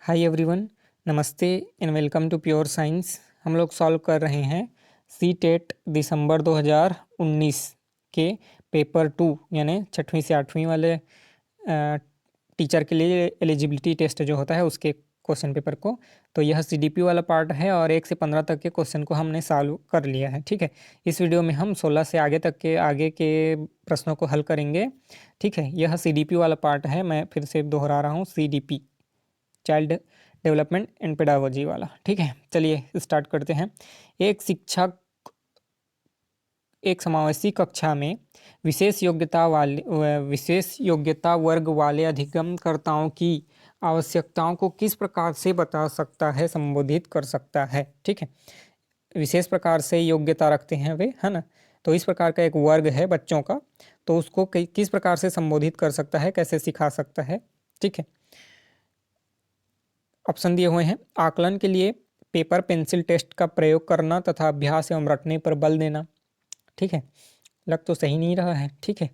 हाय everyone, नमस्ते and welcome to Pure Science. हम लोग सॉल्व कर रहे हैं सी टेट दिसंबर 2019 के पेपर 2 यानी 6वीं से 8वीं वाले टीचर के लिए एलिजिबिलिटी टेस्ट जो होता है उसके क्वेश्चन पेपर को। तो यह सीडीपी वाला पार्ट है और 1 से 15 तक के क्वेश्चन को हमने सॉल्व कर लिया है। ठीक है, इस वीडियो में हम 16 से आगे तक के आगे के प्रश्नों को हल करेंगे। ठीक है, यह सीडीपी वाला पार्ट है। मैं फिर से दोहरा रहा हूँ, CDP child development and pedagogy वाला। ठीक है, चलिए स्टार्ट करते हैं। एक शिक्षक एक समावेशी कक्षा में विशेष योग्यता वर्ग वाले अधिगमकर्ताओं की आवश्यकताओं को किस प्रकार से बता सकता है, संबोधित कर सकता है। ठीक है, विशेष प्रकार से योग्यता रखते हैं वे, है ना। तो इस प्रकार का एक वर्ग है बच्चों का, तो उसको किस प्रकार से संबोधित कर सकता है, कैसे सिखा सकता है। ठीक है, ऑप्शन दिए हुए हैं। आकलन के लिए पेपर पेंसिल टेस्ट का प्रयोग करना तथा अभ्यास एवं रटने पर बल देना। ठीक है, लग तो सही नहीं रहा है। ठीक है,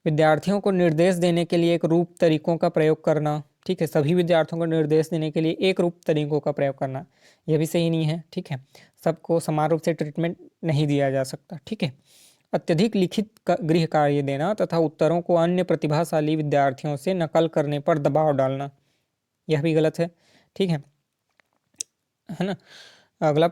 विद्यार्थियों को निर्देश देने के लिए एक रूप तरीकों का प्रयोग करना। ठीक है, सभी विद्यार्थियों को निर्देश देने के लिए एक रूप तरीकों का प्रयोग करना, यह भी सही नहीं है। ठीक है, सबको समान रूप से ट्रीटमेंट नहीं दिया जा सकता। ठीक है, अत्यधिक लिखित गृह कार्य देना तथा उत्तरों को अन्य प्रतिभाशाली विद्यार्थियों से नकल करने पर दबाव डालना, यह भी गलत है। ठीक है ना। अगला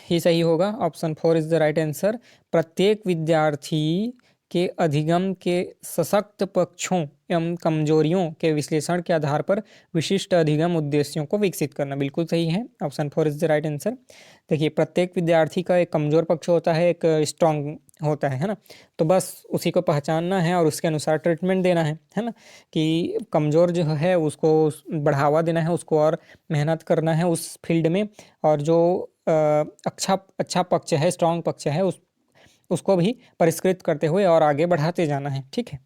ही सही होगा, option 4 is the right answer. प्रत्येक विद्यार्थी के अधिगम के सशक्त पक्षों एवं कमजोरियों के विश्लेषण के आधार पर विशिष्ट अधिगम उद्देश्यों को विकसित करना, बिल्कुल सही है। Option 4 is the right answer. देखिए, प्रत्येक विद्यार्थी का एक कमजोर पक्ष होता है, एक स्ट्रांग होता है ना। तो बस उसी को पहचानना है और उसके अनुसार ट्रीटमेंट देना है ना। कि कमजोर जो है उसको बढ़ावा देना है, उसको और मेहनत करना है उस फील्ड में, और जो अच्छा पक्ष है, स्ट्रांग पक्ष है, उसको भी परिष्कृत करते हुए और आगे बढ़ाते जाना है। ठीक है,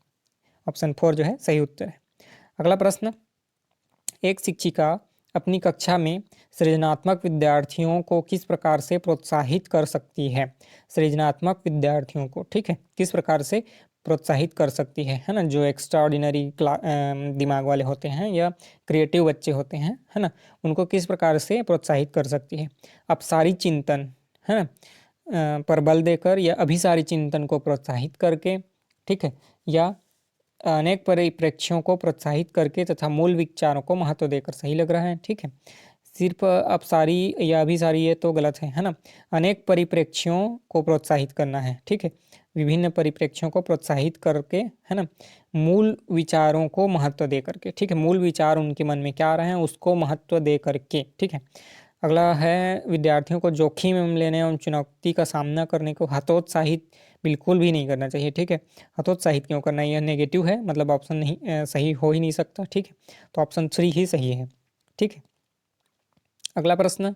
ऑप्शन 4 जो है सही उत्तर है। अगला प्रश्न, एक शिक्षिका अपनी कक्षा में सृजनात्मक विद्यार्थियों को किस प्रकार से प्रोत्साहित कर सकती है। सृजनात्मक विद्यार्थियों को, ठीक है, किस प्रकार से प्रोत्साहित कर सकती है ना। जो एक्स्ट्रा ऑर्डिनरी दिमाग वाले होते हैं या क्रिएटिव बच्चे होते हैं, है ना, उनको किस प्रकार से प्रोत्साहित कर सकती है। अपसारी चिंतन, है ना, पर बल देकर, या अभिसारी चिंतन को प्रोत्साहित करके, ठीक है, या अनेक परिप्रेक्ष्यों को प्रोत्साहित करके तथा मूल विचारों को महत्व देकर, सही लग रहा है। ठीक है, सिर्फ अपसारी या अभिसारी ये तो गलत है ना। अनेक परिप्रेक्ष्यों को प्रोत्साहित करना है। ठीक है, विभिन्न परिप्रेक्ष्यों को प्रोत्साहित करके, है ना, मूल विचारों को महत्व दे करके। ठीक है, मूल विचार उनके मन में क्या आ रहे हैं उसको महत्व दे करके। ठीक है, अगला है, विद्यार्थियों को जोखिम लेने एवं चुनौती का सामना करने को हतोत्साहित बिल्कुल भी नहीं करना चाहिए। ठीक है, हतोत्साहित क्यों करना, यह नेगेटिव है, मतलब ऑप्शन नहीं सही हो ही नहीं सकता। ठीक है, तो ऑप्शन 3 ही सही है। ठीक है, अगला प्रश्न,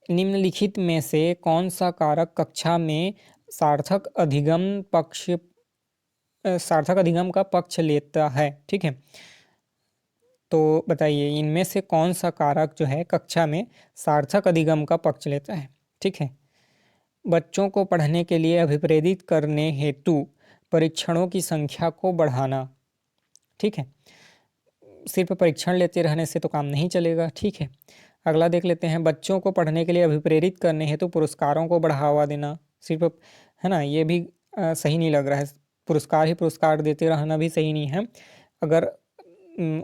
निम्नलिखित में से कौन सा कारक कक्षा में सार्थक अधिगम का पक्ष लेता है। ठीक है, तो बताइए इनमें से कौन सा कारक जो है कक्षा में सार्थक अधिगम का पक्ष लेता है। ठीक है, बच्चों को पढ़ने के लिए अभिप्रेरित करने हेतु परीक्षणों की संख्या को बढ़ाना। ठीक है, सिर्फ परीक्षण लेते रहने से तो काम नहीं चलेगा। ठीक है, अगला देख लेते हैं, बच्चों को पढ़ने के लिए अभिप्रेरित करने हेतु पुरस्कारों को बढ़ावा देना, सिर्फ, है ना, ये भी सही नहीं लग रहा है। पुरस्कार ही पुरस्कार देते रहना भी सही नहीं है। अगर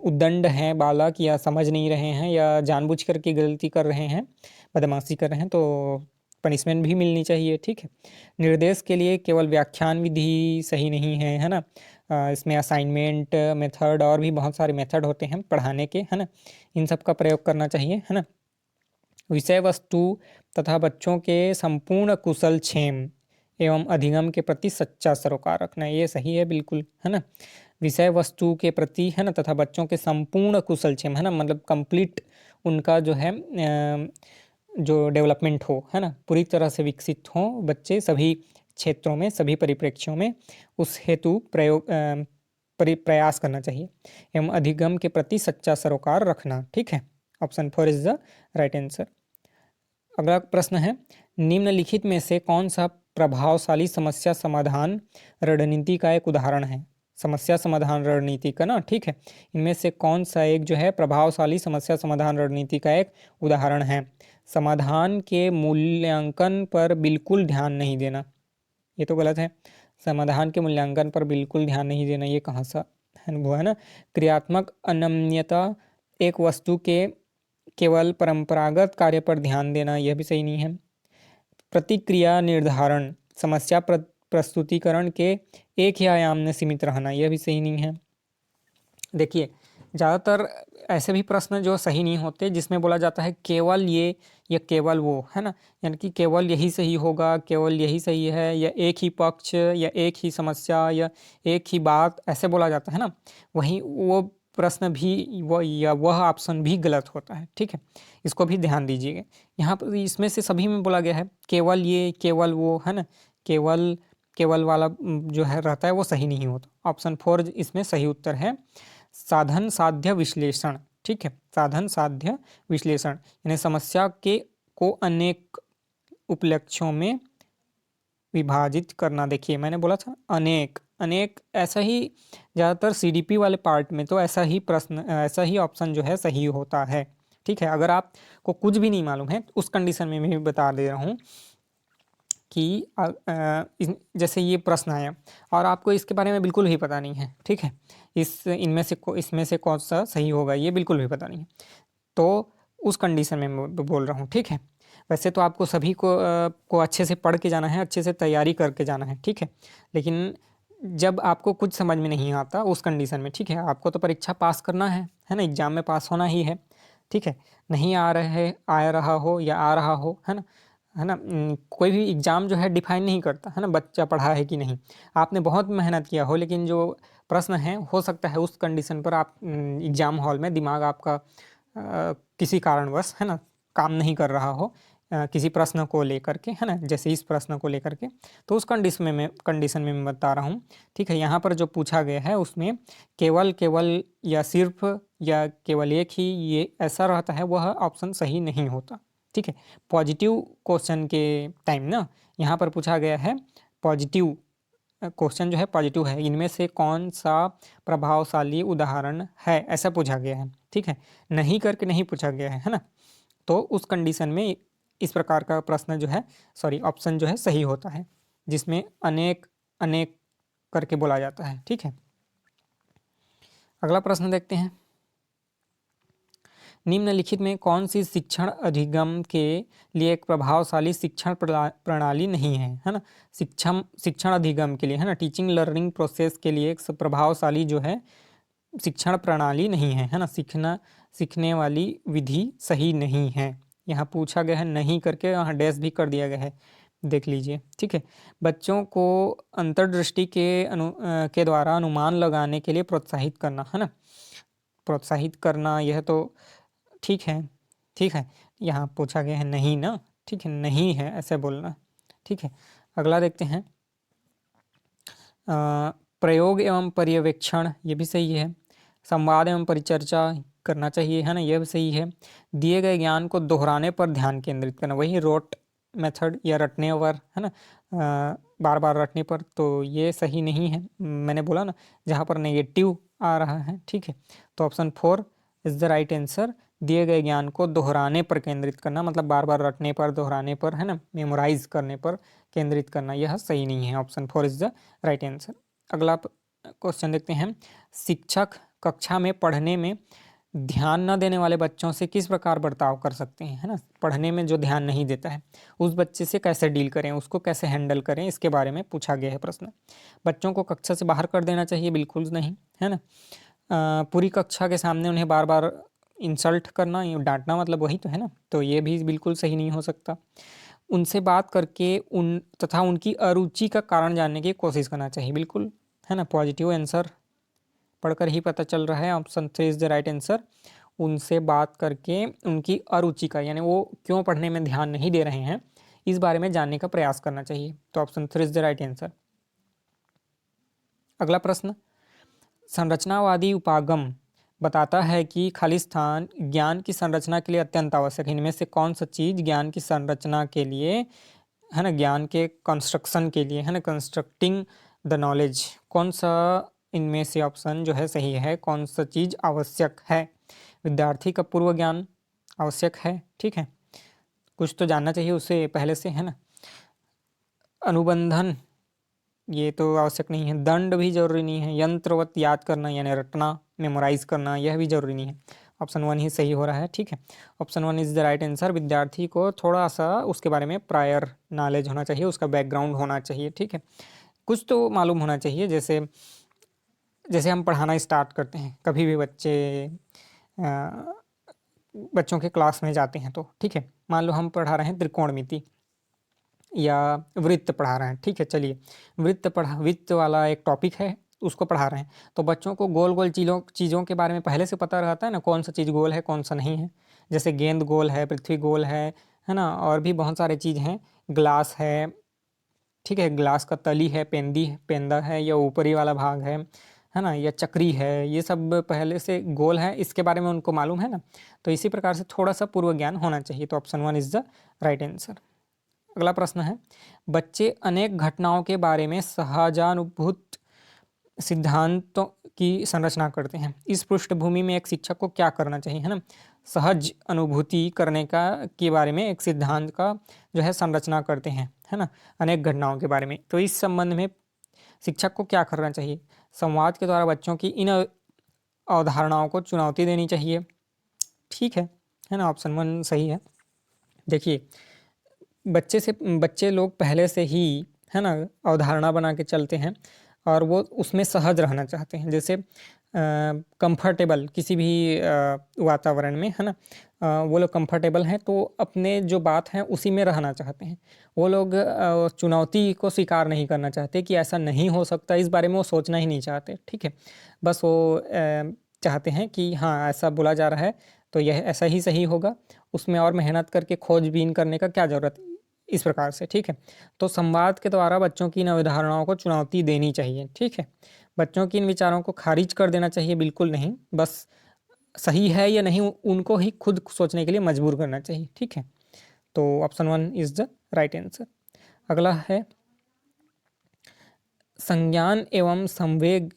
उद्दंड हैं बालक, या समझ नहीं रहे हैं, या जानबूझ कर की गलती कर रहे हैं, बदमाशी कर रहे हैं, तो पनिशमेंट भी मिलनी चाहिए। ठीक है, निर्देश के लिए केवल व्याख्यान विधि सही नहीं है ना। इसमें असाइनमेंट मेथड और भी बहुत सारे मेथड होते हैं पढ़ाने के, है ना, इन सब का प्रयोग करना चाहिए, है ना। विषय वस्तु तथा बच्चों के संपूर्ण कुशल क्षेम एवं अधिगम के प्रति सच्चा सरोकार रखना, ये सही है बिल्कुल, है ना। विषय वस्तु के प्रति, है ना, तथा बच्चों के संपूर्ण कुशल क्षेम, है ना, मतलब कंप्लीट उनका जो है जो डेवलपमेंट हो, है ना, पूरी तरह से विकसित हो बच्चे सभी क्षेत्रों में, सभी परिप्रेक्ष्यों में, उस हेतु प्रयास करना चाहिए एवं अधिगम के प्रति सच्चा सरोकार रखना। ठीक है, option 4 is the right answer. अगला प्रश्न है, निम्नलिखित में से कौन सा प्रभावशाली समस्या समाधान रणनीति का एक उदाहरण है। समस्या समाधान रणनीति का ना, ठीक है। इनमें से कौन सा एक जो है प्रभावशाली समस्या समाधान रणनीति का एक उदाहरण है? समाधान के मूल्यांकन पर बिल्कुल ध्यान नहीं देना, ये तो गलत है। समाधान के मूल्यांकन पर बिल्कुल ध्यान नहीं देना, ये कहाँ सा है, वो है ना। क्रियात्मक अनम्यता, एक वस्तु के केवल परंपरागत कार्य पर ध्यान देना, यह भी सही नहीं है। प्रतिक्रिया निर्धारण, समस्या प्रस्तुतिकरण के एक ही आयाम में सीमित रहना, यह भी सही नहीं है। देखिए, ज़्यादातर ऐसे भी प्रश्न जो सही नहीं होते जिसमें बोला जाता है केवल ये या केवल वो, है ना, यानी कि केवल यही सही होगा, केवल यही सही है, या एक ही पक्ष, या एक ही समस्या, या एक ही बात, ऐसे बोला जाता है ना। वहीं वो प्रश्न भी वो या वह ऑप्शन भी गलत होता है, ठीक है। इसको भी ध्यान दीजिएगा। यहाँ पर इसमें से सभी में बोला गया है केवल ये केवल वो, है ना। केवल केवल वाला जो है रहता है वो सही नहीं होता। ऑप्शन 4 इसमें सही उत्तर है। साधन साध्य विश्लेषण, ठीक है। साधन साध्य विश्लेषण यानी समस्या के को अनेक उपलक्ष्यों में विभाजित करना। देखिए, मैंने बोला था अनेक अनेक, ऐसा ही ज़्यादातर सीडीपी वाले पार्ट में तो ऐसा ही प्रश्न, ऐसा ही ऑप्शन जो है सही होता है, ठीक है। अगर आपको कुछ भी नहीं मालूम है उस कंडीशन में मैं बता दे रहा हूँ कि जैसे ये प्रश्न आया और आपको इसके बारे में बिल्कुल भी पता नहीं है, ठीक है। इसमें से कौन सा सही होगा ये बिल्कुल भी पता नहीं है, तो उस कंडीशन में मैं बोल रहा हूँ, ठीक है। वैसे तो आपको सभी को अच्छे से पढ़ के जाना है, अच्छे से तैयारी करके जाना है, ठीक है। लेकिन जब आपको कुछ समझ में नहीं आता उस कंडीशन में, ठीक है, आपको तो परीक्षा पास करना है ना, एग्जाम में पास होना ही है, ठीक है। नहीं आ रहा हो या आ रहा हो, है ना। कोई भी एग्ज़ाम जो है डिफाइन नहीं करता है ना बच्चा पढ़ा है कि नहीं। आपने बहुत मेहनत किया हो लेकिन जो प्रश्न है हो सकता है उस कंडीशन पर आप एग्ज़ाम हॉल में दिमाग आपका किसी कारणवश, है ना, काम नहीं कर रहा हो किसी प्रश्न को लेकर के, है ना, जैसे इस प्रश्न को लेकर के, तो उस कंडीशन में मैं बता रहा हूँ, ठीक है। यहाँ पर जो पूछा गया है उसमें केवल केवल या सिर्फ या केवल एक ही, ये ऐसा रहता है, वह ऑप्शन सही नहीं होता, ठीक है। पॉजिटिव क्वेश्चन के टाइम ना यहाँ पर पूछा गया है पॉजिटिव क्वेश्चन जो है पॉजिटिव है, इनमें से कौन सा प्रभावशाली उदाहरण है, ऐसा पूछा गया है, ठीक है। नहीं करके नहीं पूछा गया है ना। तो उस कंडीशन में इस प्रकार का प्रश्न जो है, सॉरी, ऑप्शन जो है सही होता है, जिसमें अनेक अनेक करके बोला जाता है, ठीक है। अगला प्रश्न देखते हैं। निम्नलिखित में कौन सी शिक्षण अधिगम के लिए एक प्रभावशाली शिक्षण प्रणाली नहीं है ना। शिक्षण अधिगम के लिए, है ना, टीचिंग लर्निंग प्रोसेस के लिए एक प्रभावशाली जो है शिक्षण प्रणाली नहीं है ना। सीखने वाली विधि सही नहीं है, यहाँ पूछा गया है नहीं करके यहाँ डैश भी कर दिया गया है, देख लीजिए, ठीक है। बच्चों को अंतर्दृष्टि के द्वारा अनुमान लगाने के लिए प्रोत्साहित करना, है ना। प्रोत्साहित करना यह तो ठीक है, ठीक है। यहाँ पूछा गया है नहीं ना, ठीक है, नहीं है ऐसे बोलना, ठीक है। अगला देखते हैं। प्रयोग एवं पर्यवेक्षण, ये भी सही है। संवाद एवं परिचर्चा करना चाहिए, है ना, यह भी सही है। दिए गए ज्ञान को दोहराने पर ध्यान केंद्रित करना, वही रोट मेथड या रटने पर, है ना, बार बार रटने पर, तो ये सही नहीं है। मैंने बोला ना जहाँ पर नेगेटिव आ रहा है, ठीक है। तो option 4 is the right answer. दिए गए ज्ञान को दोहराने पर केंद्रित करना, मतलब बार बार रटने पर, दोहराने पर, है ना, मेमोराइज करने पर केंद्रित करना, यह सही नहीं है। Option 4 is the right answer. अगला क्वेश्चन देखते हैं। शिक्षक कक्षा में पढ़ने में ध्यान न देने वाले बच्चों से किस प्रकार बर्ताव कर सकते हैं, है ना। पढ़ने में जो ध्यान नहीं देता है उस बच्चे से कैसे डील करें, उसको कैसे हैंडल करें, इसके बारे में पूछा गया है प्रश्न। बच्चों को कक्षा से बाहर कर देना चाहिए, बिल्कुल नहीं, है ना। पूरी कक्षा के सामने उन्हें बार बार इंसल्ट करना, डांटना, मतलब वही तो है ना, तो ये भी बिल्कुल सही नहीं हो सकता। उनसे बात करके उनकी अरुचि का कारण जानने की कोशिश करना चाहिए, बिल्कुल, है ना। पॉजिटिव आंसर पढ़कर ही पता चल रहा है, option 3 is the right answer. उनसे बात करके उनकी अरुचि का, यानी वो क्यों पढ़ने में ध्यान नहीं दे रहे हैं, इस बारे में जानने का प्रयास करना चाहिए, तो option 3 is the right answer. अगला प्रश्न। संरचनावादी उपागम बताता है कि खाली स्थान ज्ञान की संरचना के लिए अत्यंत आवश्यक है। इनमें से कौन सा चीज़ ज्ञान की संरचना के लिए, है ना, ज्ञान के कंस्ट्रक्शन के लिए, है ना, कंस्ट्रक्टिंग द नॉलेज, कौन सा इनमें से ऑप्शन जो है सही है, कौन सा चीज़ आवश्यक है? विद्यार्थी का पूर्व ज्ञान आवश्यक है, ठीक है, कुछ तो जानना चाहिए उससे पहले से, है ना। अनुबंधन ये तो आवश्यक नहीं है। दंड भी जरूरी नहीं है। यंत्रवत याद करना यानी रटना, मेमोराइज करना, यह भी जरूरी नहीं है। ऑप्शन वन ही सही हो रहा है, ठीक है। Option one is the right answer. विद्यार्थी को थोड़ा सा उसके बारे में प्रायर नॉलेज होना चाहिए, उसका बैकग्राउंड होना चाहिए, ठीक है, कुछ तो मालूम होना चाहिए। जैसे जैसे हम पढ़ाना स्टार्ट करते हैं, कभी भी बच्चों के क्लास में जाते हैं तो, ठीक है, मान लो हम पढ़ा रहे हैं त्रिकोणमिति या वृत्त पढ़ा रहे हैं, ठीक है, चलिए वृत्त वाला एक टॉपिक है, उसको पढ़ा रहे हैं, तो बच्चों को गोल गोल चीज़ों के बारे में पहले से पता रहता है ना, कौन सा चीज़ गोल है कौन सा नहीं है। जैसे गेंद गोल है, पृथ्वी गोल है ना, और भी बहुत सारे चीज़ हैं, ग्लास है, ठीक है, ग्लास का तली है, पेंदा है, या ऊपरी वाला भाग है ना, या चक्री है, ये सब पहले से गोल है, इसके बारे में उनको मालूम है ना। तो इसी प्रकार से थोड़ा सा पूर्व ज्ञान होना चाहिए। तो option one is the right answer. अगला प्रश्न है, बच्चे अनेक घटनाओं के बारे में सहजानुभूत सिद्धांतों की संरचना करते हैं। इस पृष्ठभूमि में एक शिक्षक को क्या करना चाहिए, है ना। सहज अनुभूति करने का के बारे में एक सिद्धांत का जो है संरचना करते हैं, है ना, अनेक घटनाओं के बारे में। तो इस संबंध में शिक्षक को क्या करना चाहिए? संवाद के द्वारा बच्चों की इन अवधारणाओं को चुनौती देनी चाहिए, ठीक है ना, ऑप्शन वन सही है। देखिए, बच्चे लोग पहले से ही, है ना, अवधारणा बना के चलते हैं और वो उसमें सहज रहना चाहते हैं। जैसे कंफर्टेबल किसी भी वातावरण में, है ना, वो लोग कंफर्टेबल हैं तो अपने जो बात है उसी में रहना चाहते हैं। वो लोग चुनौती को स्वीकार नहीं करना चाहते कि ऐसा नहीं हो सकता, इस बारे में वो सोचना ही नहीं चाहते, ठीक है। बस वो चाहते हैं कि हाँ ऐसा बोला जा रहा है तो यह ऐसा ही सही होगा, उसमें और मेहनत करके खोजबीन करने का क्या ज़रूरत, इस प्रकार से, ठीक है। तो संवाद के द्वारा बच्चों की इन अवधारणाओं को चुनौती देनी चाहिए, ठीक है। बच्चों की इन विचारों को खारिज कर देना चाहिए, बिल्कुल नहीं, बस सही है या नहीं उनको ही खुद सोचने के लिए मजबूर करना चाहिए, ठीक है। तो option one is the right answer. अगला है, संज्ञान एवं संवेग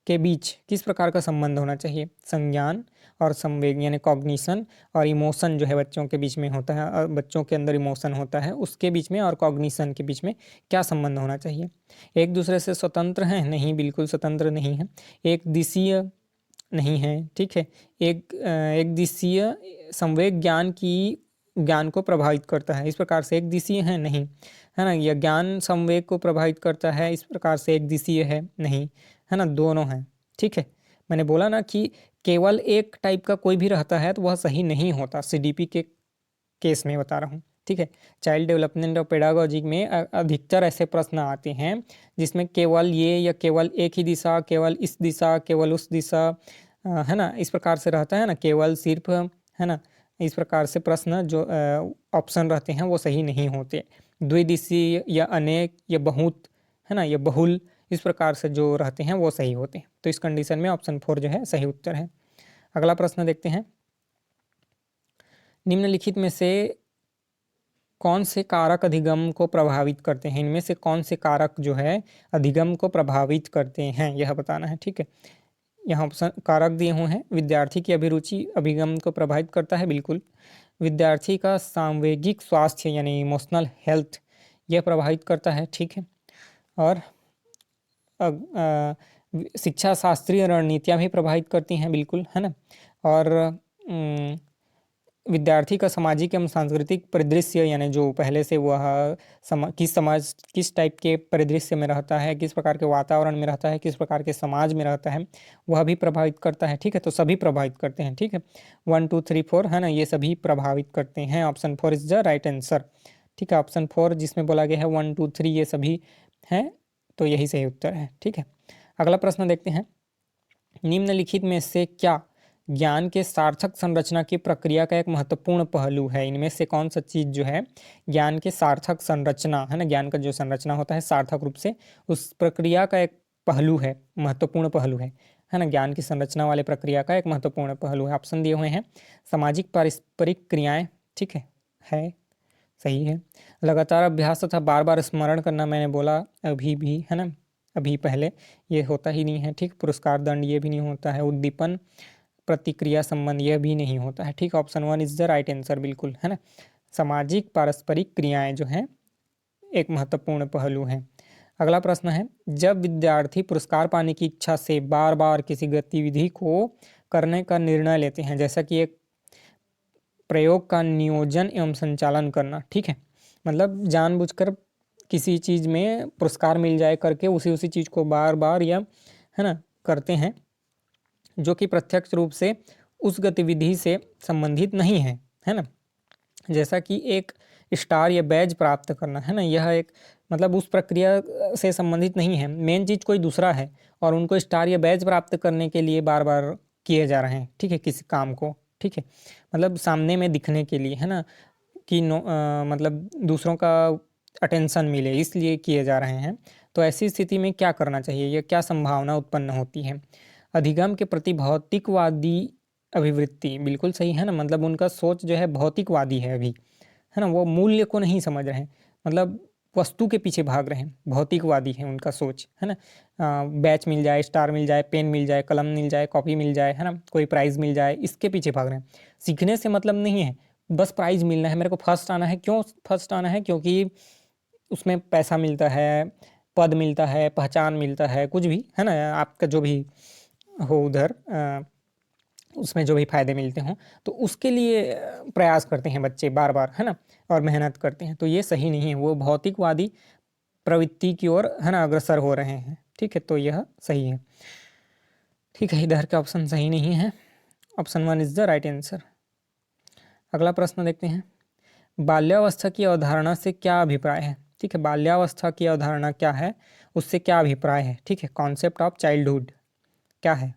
के बीच किस प्रकार का संबंध होना चाहिए? संज्ञान और संवेग यानी कॉग्निशन और इमोशन जो है बच्चों के बीच में होता है, बच्चों के अंदर इमोशन होता है, उसके बीच में और कॉग्निशन के बीच में क्या संबंध होना चाहिए? एक दूसरे से स्वतंत्र हैं? नहीं, बिल्कुल स्वतंत्र नहीं है। एक दिशीय नहीं है, ठीक है। एक दिशीय संवेग ज्ञान को प्रभावित करता है, इस प्रकार से एक दिशीय है नहीं, है ना। यह ज्ञान संवेग को प्रभावित करता है, इस प्रकार से एक दिशीय है नहीं, है ना, दोनों हैं, ठीक है। मैंने बोला ना कि केवल एक टाइप का कोई भी रहता है तो वह सही नहीं होता, सीडीपी के केस में बता रहा हूँ, ठीक है। चाइल्ड डेवलपमेंट और पेडागोजी में अधिकतर ऐसे प्रश्न आते हैं जिसमें केवल ये या केवल एक ही दिशा, केवल इस दिशा, केवल उस दिशा, है ना, इस प्रकार से रहता है ना, केवल सिर्फ, है ना, इस प्रकार से प्रश्न जो ऑप्शन रहते हैं वो सही नहीं होते। द्विदिशीय या अनेक या बहुत, है ना, या बहुल, इस प्रकार से जो रहते हैं वो सही होते हैं। तो इस कंडीशन में ऑप्शन फोर जो है सही उत्तर है। अगला प्रश्न देखते हैं, निम्नलिखित में से कौन से कारक अधिगम को प्रभावित करते हैं? इनमें से कौन से कारक जो है अधिगम को प्रभावित करते हैं, यह बताना है, ठीक है। यहाँ ऑप्शन कारक दिए हुए हैं। विद्यार्थी की अभिरुचि अभिगम को प्रभावित करता है, बिल्कुल। विद्यार्थी का सांवेगिक स्वास्थ्य यानी इमोशनल हेल्थ यह प्रभावित करता है, ठीक है। और शिक्षा शास्त्रीय रणनीतियाँ भी प्रभावित करती हैं, बिल्कुल, है ना। और विद्यार्थी का सामाजिक एवं सांस्कृतिक परिदृश्य यानी जो पहले से वह किस टाइप के परिदृश्य में रहता है, किस प्रकार के वातावरण में रहता है, किस प्रकार के समाज में रहता है, वह भी प्रभावित करता है, ठीक है। तो सभी प्रभावित करते हैं, ठीक है। 1 2 3 4, है ना, ये सभी प्रभावित करते हैं। Option four is the right answer, ठीक है। ऑप्शन फोर जिसमें बोला गया है 1 2 3 ये सभी हैं, तो यही सही उत्तर है, ठीक है। अगला प्रश्न देखते हैं, निम्नलिखित में से क्या ज्ञान के सार्थक संरचना की प्रक्रिया का एक महत्वपूर्ण पहलू है? इनमें से कौन सा चीज़ जो है ज्ञान के सार्थक संरचना, है ना, ज्ञान का जो संरचना होता है सार्थक रूप से, उस प्रक्रिया का एक पहलू है, महत्वपूर्ण पहलू है ना, ज्ञान की संरचना वाले प्रक्रिया का एक महत्वपूर्ण पहलू है। ऑप्शन दिए हुए हैं, सामाजिक पारस्परिक क्रियाएं, ठीक है, सही है। लगातार अभ्यास तथा बार बार स्मरण करना, मैंने बोला अभी भी, है ना, अभी पहले ये होता ही नहीं है, ठीक। पुरस्कार दंड ये भी नहीं होता है, उद्दीपन प्रतिक्रिया संबंध यह भी नहीं होता है, ठीक। Option 1 is the right answer, बिल्कुल, है ना। सामाजिक पारस्परिक क्रियाएं जो हैं एक महत्वपूर्ण पहलू हैं। अगला प्रश्न है, जब विद्यार्थी पुरस्कार पाने की इच्छा से बार बार किसी गतिविधि को करने का निर्णय लेते हैं, जैसा कि एक प्रयोग का नियोजन एवं संचालन करना, ठीक है, मतलब जानबूझकर किसी चीज़ में पुरस्कार मिल जाए करके उसी उसी चीज़ को बार बार या, है ना, करते हैं, जो कि प्रत्यक्ष रूप से उस गतिविधि से संबंधित नहीं है ना। जैसा कि एक स्टार या बैज प्राप्त करना, है ना, यह एक मतलब उस प्रक्रिया से संबंधित नहीं है, मेन चीज़ कोई दूसरा है और उनको स्टार या बैज प्राप्त करने के लिए बार बार किए जा रहे हैं, ठीक है, किसी काम को, ठीक है, मतलब सामने में दिखने के लिए, है ना, कि मतलब दूसरों का अटेंशन मिले इसलिए किए जा रहे हैं। तो ऐसी स्थिति में क्या करना चाहिए, या क्या संभावना उत्पन्न होती है। अधिगम के प्रति भौतिकवादी अभिवृत्ति, बिल्कुल सही है ना, मतलब उनका सोच जो है भौतिकवादी है अभी, है ना, वो मूल्य को नहीं समझ रहे हैं, मतलब वस्तु के पीछे भाग रहे हैं, भौतिकवादी है उनका सोच, है ना। बैच मिल जाए, स्टार मिल जाए, पेन मिल जाए, कलम मिल जाए, कॉपी मिल जाए, है ना, कोई प्राइज़ मिल जाए, इसके पीछे भाग रहे हैं। सीखने से मतलब नहीं है, बस प्राइज़ मिलना है, मेरे को फर्स्ट आना है। क्यों फर्स्ट आना है? क्योंकि उसमें पैसा मिलता है, पद मिलता है, पहचान मिलता है, कुछ भी, है ना, आपका जो भी हो उधर उसमें जो भी फ़ायदे मिलते हों, तो उसके लिए प्रयास करते हैं बच्चे बार बार, है ना, और मेहनत करते हैं। तो ये सही नहीं है, वो भौतिकवादी प्रवृत्ति की ओर, है ना, अग्रसर हो रहे हैं, ठीक है, तो यह सही है, ठीक है। इधर का ऑप्शन सही नहीं है, option 1 is the right answer. अगला प्रश्न देखते हैं, बाल्यावस्था की अवधारणा से क्या अभिप्राय है, ठीक है, बाल्यावस्था की अवधारणा क्या है, उससे क्या अभिप्राय है, ठीक है, कॉन्सेप्ट ऑफ चाइल्डहुड क्या है।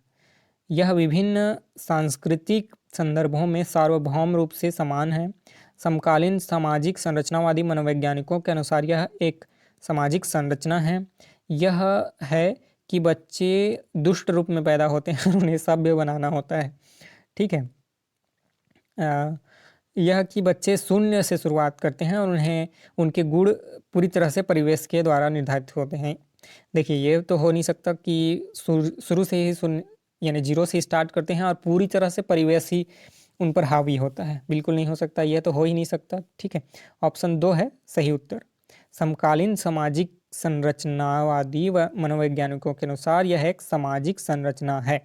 यह विभिन्न सांस्कृतिक संदर्भों में सार्वभौम रूप से समान है। समकालीन सामाजिक संरचनावादी मनोवैज्ञानिकों के अनुसार यह एक सामाजिक संरचना है। यह है कि बच्चे दुष्ट रूप में पैदा होते हैं और उन्हें सभ्य बनाना होता है, ठीक है। यह कि बच्चे शून्य से शुरुआत करते हैं और उन्हें उनके गुण पूरी तरह से परिवेश के द्वारा निर्धारित होते हैं। देखिए, ये तो हो नहीं सकता कि शुरू से ही शून्य यानी जीरो से स्टार्ट करते हैं और पूरी तरह से परिवेश ही उन पर हावी होता है, बिल्कुल नहीं हो सकता, यह तो हो ही नहीं सकता, ठीक है। ऑप्शन 2 है सही उत्तर। समकालीन सामाजिक संरचनावादी व मनोवैज्ञानिकों के अनुसार यह एक सामाजिक संरचना है।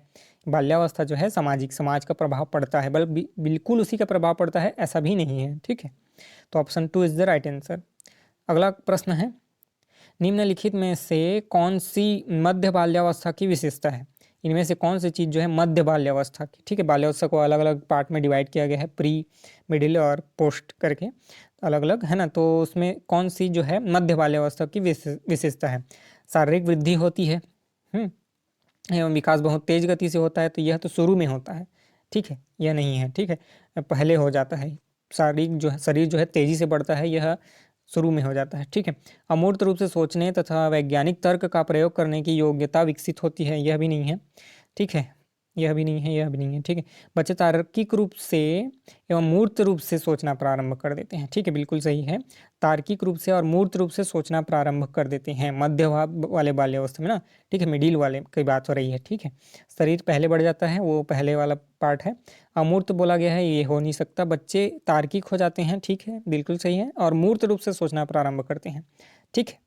बाल्यावस्था जो है सामाजिक, समाज का प्रभाव पड़ता है, बल्कि बिल्कुल उसी का प्रभाव पड़ता है ऐसा भी नहीं है, ठीक है। तो option 2 is the right answer. अगला प्रश्न है, निम्नलिखित में से कौन सी मध्य बाल्यावस्था की विशेषता है। इनमें से कौन सी चीज़ जो है मध्य बाल्यावस्था की, ठीक है, बाल्यावस्था को अलग अलग पार्ट में डिवाइड किया गया है, प्री, मिडिल और पोस्ट करके अलग अलग, है ना। तो उसमें कौन सी जो है मध्य बाल्यावस्था की विशेषता है। शारीरिक वृद्धि होती है, एवं विकास बहुत तेज गति से होता है, तो यह तो शुरू में होता है, ठीक है, यह नहीं है, ठीक है, पहले हो जाता है। शारीरिक जो है, शरीर जो है तेजी से बढ़ता है, यह शुरू में हो जाता है, ठीक है। अमूर्त रूप से सोचने तथा वैज्ञानिक तर्क का प्रयोग करने की योग्यता विकसित होती है, यह भी नहीं है, ठीक है, यह भी नहीं है, यह भी नहीं है, ठीक है। बच्चे तार्किक रूप से एवं मूर्त रूप से सोचना प्रारंभ कर देते हैं, ठीक है, बिल्कुल सही है। तार्किक रूप से और मूर्त रूप से सोचना प्रारंभ कर देते हैं मध्य वाले बाल्यावस्था में ना, ठीक है, मिडिल वाले की बात हो रही है, ठीक है। शरीर पहले बढ़ जाता है, वो पहले वाला पार्ट है। अमूर्त बोला गया है, ये हो नहीं सकता, बच्चे तार्किक हो जाते हैं, ठीक है, बिल्कुल सही है, और मूर्त रूप से सोचना प्रारंभ करते हैं, ठीक है।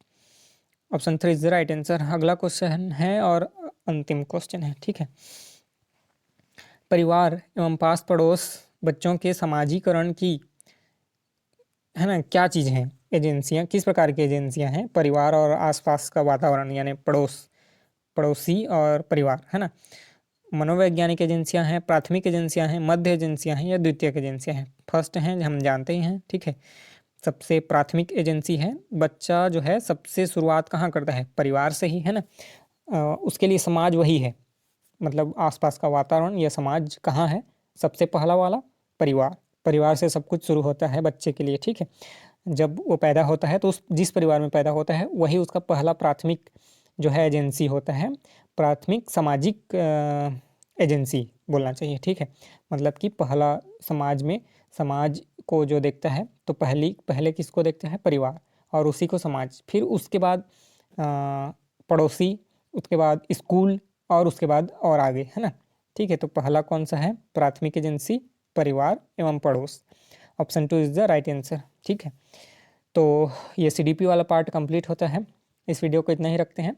Option 3 is the right answer. अगला क्वेश्चन है और अंतिम क्वेश्चन है, ठीक है। परिवार एवं पास पड़ोस बच्चों के समाजीकरण की, है ना, क्या चीज़ हैं एजेंसियां, किस प्रकार की एजेंसियां हैं। परिवार और आसपास का वातावरण यानी पड़ोसी और परिवार, है ना। मनोवैज्ञानिक एजेंसियां हैं, प्राथमिक एजेंसियां हैं, मध्य एजेंसियां हैं या द्वितीयक एजेंसियां हैं। फर्स्ट हैं हम जानते ही हैं, ठीक है, सबसे प्राथमिक एजेंसी है। बच्चा जो है सबसे शुरुआत कहाँ करता है, परिवार से ही, है ना। उसके लिए समाज वही है, मतलब आसपास का वातावरण या समाज कहाँ है, सबसे पहला वाला परिवार। परिवार से सब कुछ शुरू होता है बच्चे के लिए, ठीक है। जब वो पैदा होता है तो उस जिस परिवार में पैदा होता है वही उसका पहला प्राथमिक जो है एजेंसी होता है, प्राथमिक सामाजिक एजेंसी बोलना चाहिए, ठीक है। मतलब कि पहला समाज में, समाज को जो देखता है तो पहले किसको देखता है, परिवार, और उसी को समाज, फिर उसके बाद पड़ोसी, उसके बाद स्कूल और उसके बाद और आगे, है ना। ठीक है, तो पहला कौन सा है, प्राथमिक एजेंसी, परिवार एवं पड़ोस। Option 2 is the right answer. ठीक है, तो ये सीडीपी वाला पार्ट कंप्लीट होता है। इस वीडियो को इतना ही रखते हैं।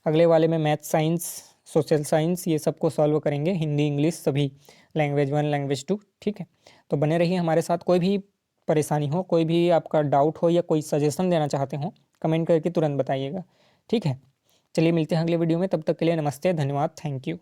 अगले वाले में मैथ, साइंस, सोशल साइंस ये सबको सॉल्व करेंगे, हिंदी इंग्लिश सभी, लैंग्वेज 1 लैंग्वेज 2। ठीक है, तो बने रहिए हमारे साथ। कोई भी परेशानी हो, कोई भी आपका डाउट हो या कोई सजेशन देना चाहते हो, कमेंट करके तुरंत बताइएगा। ठीक है, चलिए मिलते हैं अगले वीडियो में, तब तक के लिए नमस्ते, धन्यवाद, थैंक यू।